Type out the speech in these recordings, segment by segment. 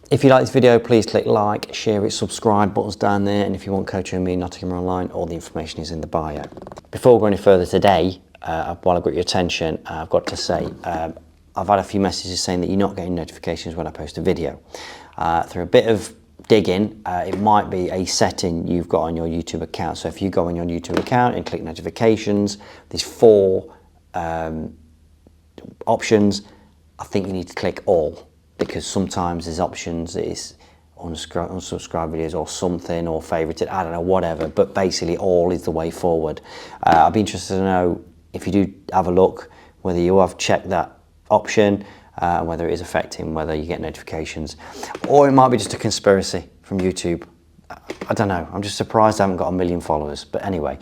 If you like this video, please click like, share it, subscribe, buttons down there, and if you want coaching with me, Nottingham Online, all the information is in the bio. Before we go any further today, while I've got your attention, I've got to say, I've had a few messages saying that you're not getting notifications when I post a video. Through a bit of digging, it might be a setting you've got on your YouTube account. So if you go on your YouTube account and click notifications, there's 4 options. I think you need to click all, because sometimes there's options that is unsubscribe videos or something, or favorited, I don't know, whatever, but basically all is the way forward. I'd be interested to know if you do have a look, whether you have checked that option, whether it is affecting whether you get notifications, or it might be just a conspiracy from YouTube. I don't know, I'm just surprised I haven't got 1 million followers, but anyway.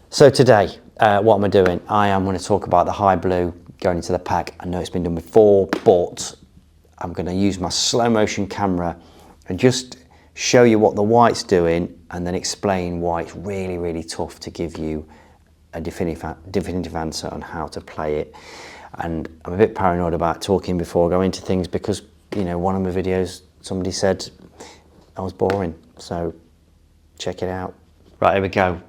So today, what am I doing? I am going to talk about the high blue going into the pack. I know it's been done before, but I'm going to use my slow motion camera and just show you what the white's doing, and then explain why it's really, really tough to give you a definitive answer on how to play it. And I'm a bit paranoid about talking before I go into things, because, you know, one of my videos, somebody said I was boring, so check it out. Right, here we go.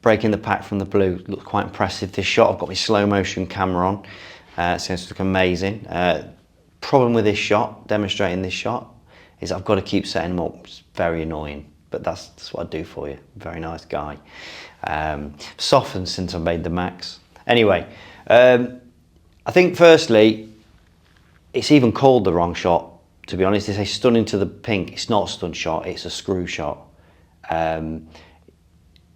Breaking the pack from the blue. Looks quite impressive, this shot. I've got my slow motion camera on. Seems to look amazing. Problem with this shot, demonstrating this shot, is I've got to keep setting them up. It's very annoying, but that's what I do for you. Very nice guy. Softened since I made the max. Anyway, I think firstly, it's even called the wrong shot, to be honest. They say stun into the pink. It's not a stun shot, it's a screw shot.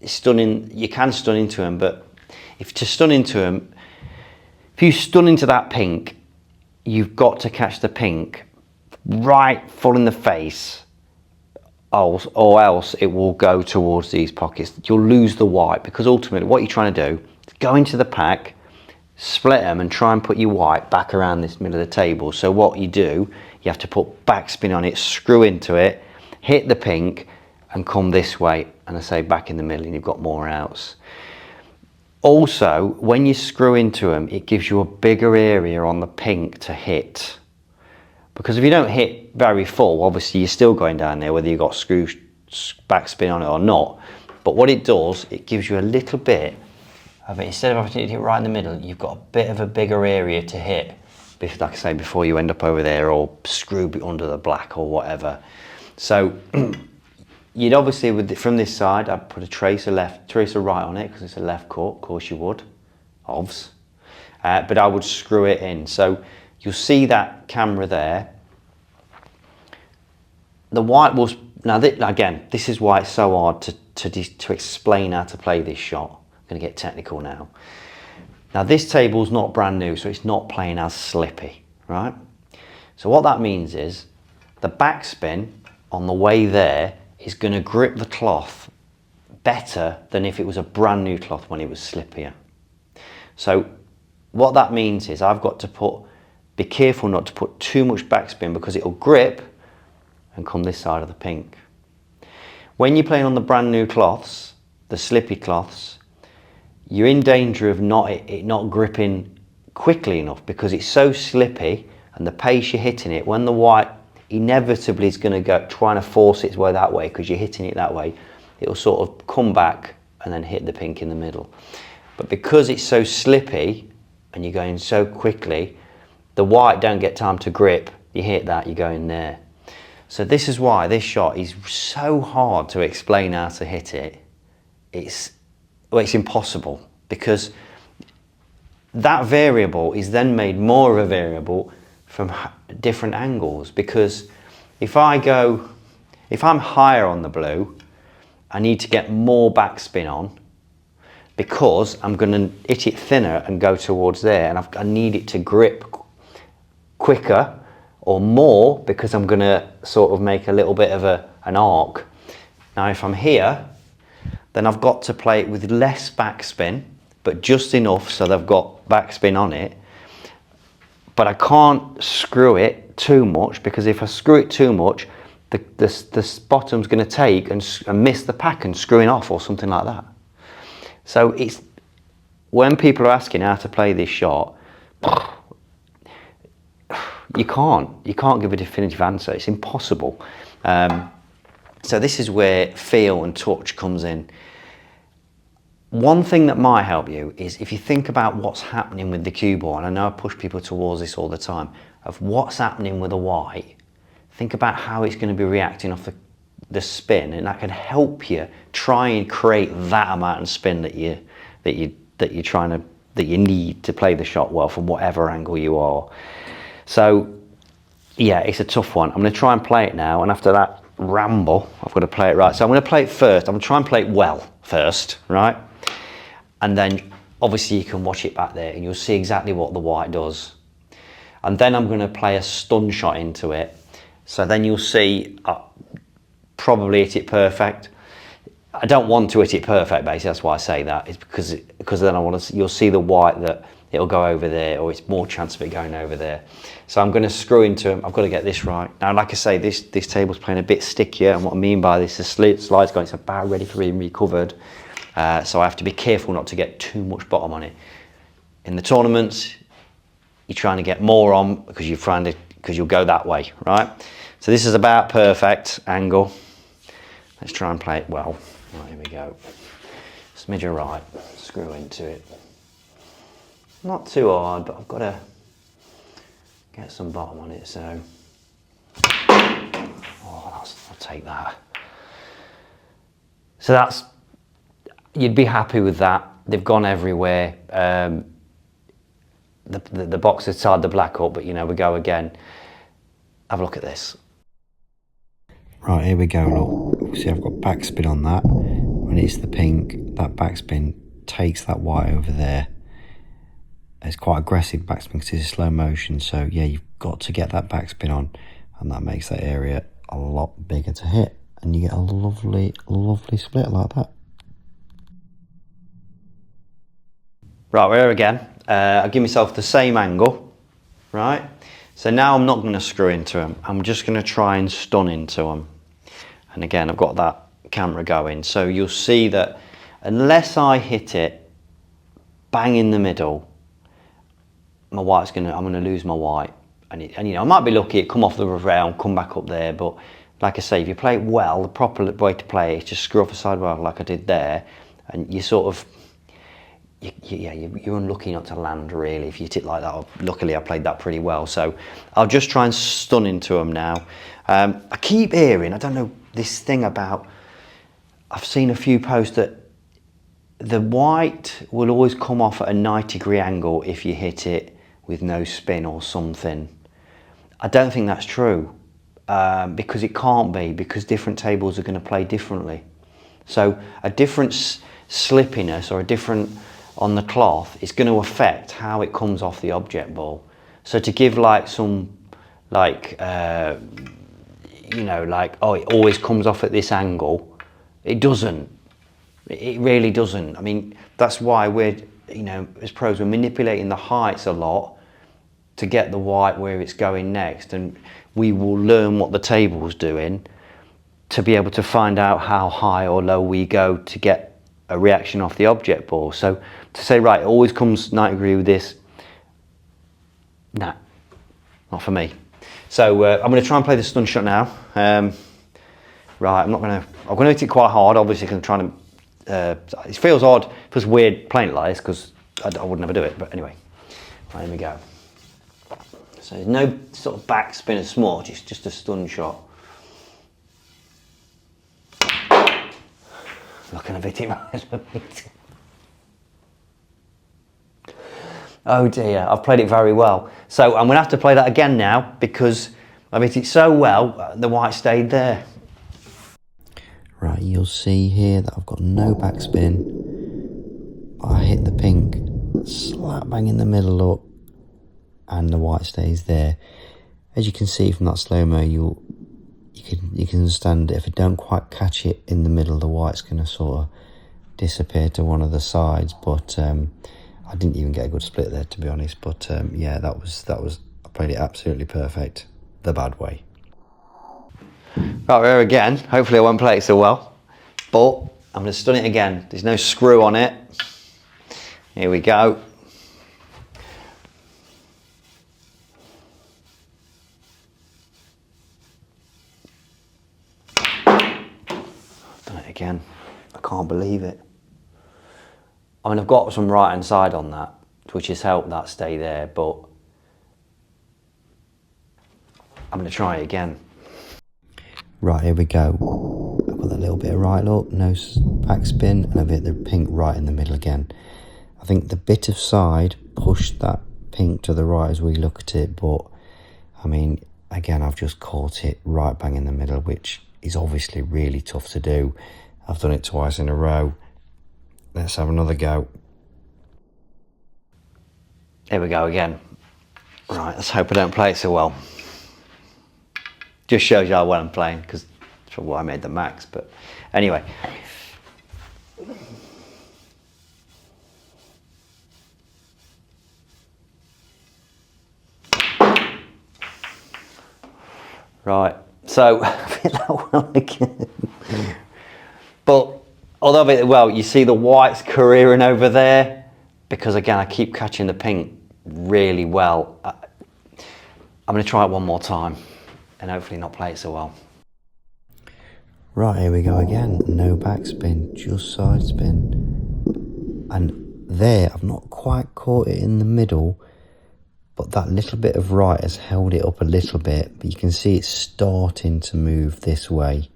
Stunning, you can stun into him, but if you stun into him, if you stun into that pink, you've got to catch the pink right full in the face, or else it will go towards these pockets. You'll lose the white, because ultimately what you're trying to do is go into the pack, split them, and try and put your white back around this middle of the table. So what you do, you have to put backspin on it, screw into it, hit the pink, and come this way, and I say back in the middle, and you've got more outs. Also, when you screw into them, it gives you a bigger area on the pink to hit. Because if you don't hit very full, obviously you're still going down there, whether you've got screw backspin on it or not. But what it does, it gives you a little bit of it. Instead of having to hit it right in the middle, you've got a bit of a bigger area to hit, like I say, before you end up over there or screw under the black or whatever. So you'd obviously, from this side, I'd put a tracer left, tracer right on it, because it's a left cut, of course you would, obvs. But I would screw it in. So you'll see that camera there. The white was, now again, this is why it's so hard to explain how to play this shot. I'm going to get technical now. Now this table's not brand new, so it's not playing as slippy, right? So what that means is, the backspin on the way there is going to grip the cloth better than if it was a brand new cloth when it was slippier. So what that means is I've got to be careful not to put too much backspin, because it'll grip and come this side of the pink. When you're playing on the brand new cloths, the slippy cloths, you're in danger of it not gripping quickly enough, because it's so slippy, and the pace you're hitting it, when the white inevitably is going to go trying to force its way that way, because you're hitting it that way, it'll sort of come back and then hit the pink in the middle. But because it's so slippy and you're going so quickly, the white don't get time to grip. You hit that, you go in there. So this is why this shot is so hard to explain how to hit it. It's impossible, because that variable is then made more of a variable from different angles. Because if I'm higher on the blue, I need to get more backspin on, because I'm going to hit it thinner and go towards there, and I need it to grip quicker or more, because I'm going to sort of make a little bit of an arc. Now if I'm here, then I've got to play it with less backspin, but just enough so they've got backspin on it. But I can't screw it too much, because if I screw it too much, the bottom's going to take and miss the pack and screwing off or something like that. So it's, when people are asking how to play this shot, you can't give a definitive answer. It's impossible. So this is where feel and touch comes in. One thing that might help you is if you think about what's happening with the cue ball, and I know I push people towards this all the time, of what's happening with a white, think about how it's going to be reacting off the spin, and that can help you try and create that amount of spin that you need to play the shot well from whatever angle you are. So yeah, it's a tough one. I'm going to try and play it now, and after that ramble, I've got to play it right. So I'm going to play it first. I'm going to try and play it well first, right? And then obviously you can watch it back there and you'll see exactly what the white does. And then I'm going to play a stun shot into it. So then you'll see probably hit it perfect. I don't want to hit it perfect, basically. That's why I say that. It's because then you'll see the white that it'll go over there, or it's more chance of it going over there. So I'm going to screw into them. I've got to get this right. Now, like I say, this table's playing a bit stickier, and what I mean by this is the slide's going, it's about ready for being recovered. So I have to be careful not to get too much bottom on it. In the tournaments, you're trying to get more on because you'll go that way, right? So this is about perfect angle. Let's try and play it well. Right, here we go. Smidge right, screw into it. Not too hard, but I've got to get some bottom on it, so. Oh, I'll take that. So you'd be happy with that. They've gone everywhere. The box has tied the black up, but you know, we go again. Have a look at this. Right, here we go, look. See, I've got backspin on that. When it's the pink, that backspin takes that white over there. It's quite aggressive backspin because it's slow motion, so yeah, you've got to get that backspin on, and that makes that area a lot bigger to hit, and you get a lovely, lovely split like that. Right, we're here again. I'll give myself the same angle, right? So now I'm not going to screw into them. I'm just going to try and stun into them. And again, I've got that camera going. So you'll see that unless I hit it bang in the middle, I'm going to lose my white. And you know, I might be lucky it come off the round, come back up there. But like I say, if you play it well, the proper way to play it is just screw off the side well like I did there. And you sort of, you're unlucky not to land really if you hit it like that. Luckily I played that pretty well, so I'll just try and stun into them now. I keep hearing, I don't know, this thing about, I've seen a few posts that the white will always come off at a 90-degree angle if you hit it with no spin or something. I don't think that's true, because it can't be, because different tables are going to play differently. So a different slippiness or a different on the cloth is going to affect how it comes off the object ball. So to give like some, like, you know, like, oh, it always comes off at this angle, it doesn't. It really doesn't. I mean, that's why we're, you know, as pros, we're manipulating the heights a lot to get the white where it's going next, and we will learn what the table's doing to be able to find out how high or low we go to get a reaction off the object ball. So to say, right, it always comes 90 degree with this, nah, not for me. So I'm going to try and play the stun shot now. Right, I'm going to hit it quite hard, obviously, because I'm trying to, it feels odd, it feels weird playing it like this, because I would never do it, but anyway, right, here we go. So there's no sort of backspin or smudge, it's just a stun shot. Looking a bit right. Oh dear, I've played it very well. So I'm going to have to play that again now because I've hit it so well, the white stayed there. Right, you'll see here that I've got no backspin. I hit the pink slap bang in the middle up and the white stays there. As you can see from that slow-mo, you can understand if I don't quite catch it in the middle, the white's going to sort of disappear to one of the sides. But I didn't even get a good split there, to be honest. But yeah, that was I played it absolutely perfect, the bad way. Right, we're here again. Hopefully I won't play it so well, but I'm going to stun it again. There's no screw on it. Here we go. again. I can't believe it. I mean, I've got some right hand side on that, which has helped that stay there, but I'm going to try it again. Right, here we go. I've got that little bit of right look, no backspin, and a bit of the pink right in the middle again. I think the bit of side pushed that pink to the right as we look at it, but I mean, again, I've just caught it right bang in the middle, which is obviously really tough to do. I've done it twice in a row. Let's have another go. Here we go again. Right, let's hope I don't play it so well. Just shows you how well I'm playing, because that's why I made the max, but anyway. Right, so I think that well again. But although a bit well, you see the whites careering over there, because again I keep catching the pink really well. I'm going to try it one more time and hopefully not play it so well. Right, here we go again. No backspin, just side spin. And there, I've not quite caught it in the middle, but that little bit of right has held it up a little bit. But you can see it's starting to move this way,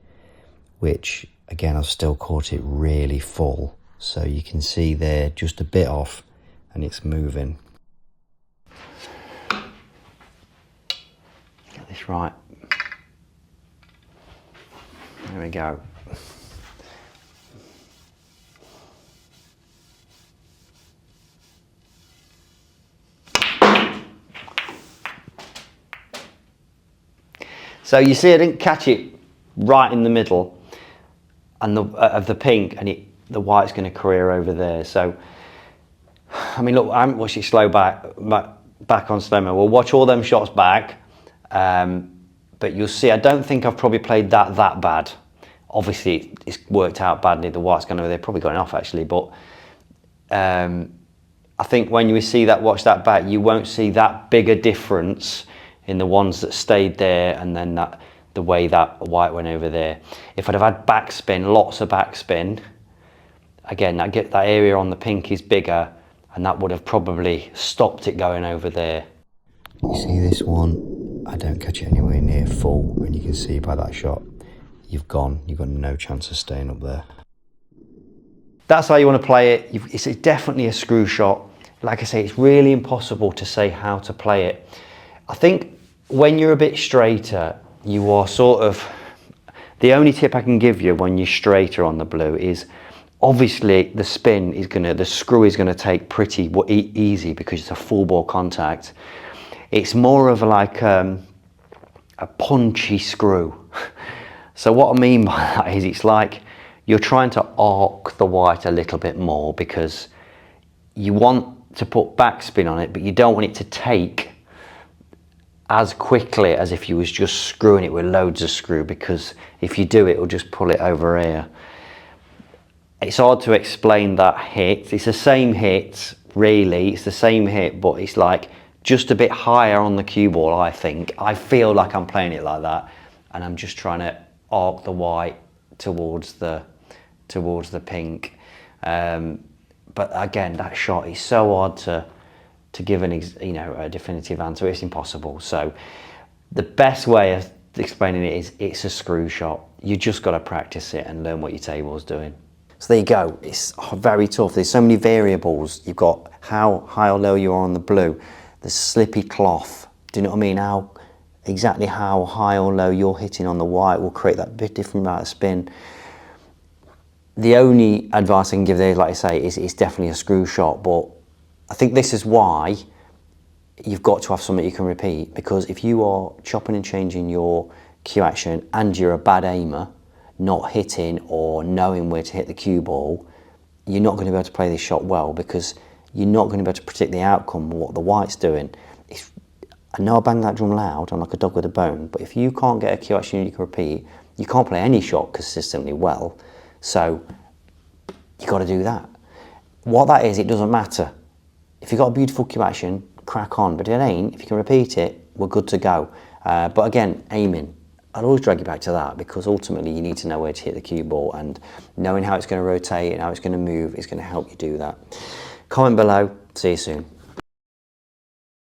which again, I've still caught it really full. So you can see there, just a bit off, and it's moving. Get this right. There we go. So you see I didn't catch it right in the middle and of the pink, and the white's going to career over there. So, I mean, look, I haven't watched it slow back on slow mo. We'll watch all them shots back, but you'll see I don't think I've probably played that bad. Obviously, it's worked out badly. The white's gone over there, probably going off actually, but I think when you see that, watch that back, you won't see that big a difference in the ones that stayed there and then the way that white went over there. If I'd have had backspin, lots of backspin, again, that area on the pink is bigger, and that would have probably stopped it going over there. You see this one, I don't catch it anywhere near full, and you can see by that shot, you've got no chance of staying up there. That's how you want to play it. It's definitely a screw shot. Like I say, it's really impossible to say how to play it. I think when you're a bit straighter, you are sort of, the only tip I can give you when you're straighter on the blue is obviously the screw is gonna take pretty easy because it's a full ball contact. It's more of like a punchy screw. So what I mean by that is it's like you're trying to arc the white a little bit more because you want to put backspin on it, but you don't want it to take as quickly as if you was just screwing it with loads of screw, because if you do, it'll just pull it over here. It's hard to explain that hit. It's the same hit, really. It's the same hit, but it's like just a bit higher on the cue ball, I think. I feel like I'm playing it like that, and I'm just trying to arc the white towards the pink. But again, that shot is so hard to give a definitive answer. It's impossible. So the best way of explaining it is it's a screw shot. You just got to practice it and learn what your table's doing. So there you go. It's very tough. There's so many variables. You've got how high or low you are on the blue, the slippy cloth. Do you know what I mean? Exactly how high or low you're hitting on the white will create that bit different amount of spin. The only advice I can give there, like I say, is it's definitely a screw shot, but I think this is why you've got to have something you can repeat, because if you are chopping and changing your cue action and you're a bad aimer, not hitting or knowing where to hit the cue ball, you're not going to be able to play this shot well, because you're not going to be able to predict the outcome of what the white's doing. I know I bang that drum loud, I'm like a dog with a bone, but if you can't get a cue action you can repeat, you can't play any shot consistently well. So you got to do that. What that is, it doesn't matter. If you've got a beautiful cue action, crack on. But if it ain't, if you can repeat it, we're good to go. But again, aiming. I'll always drag you back to that, because ultimately you need to know where to hit the cue ball, and knowing how it's going to rotate and how it's going to move is going to help you do that. Comment below. See you soon.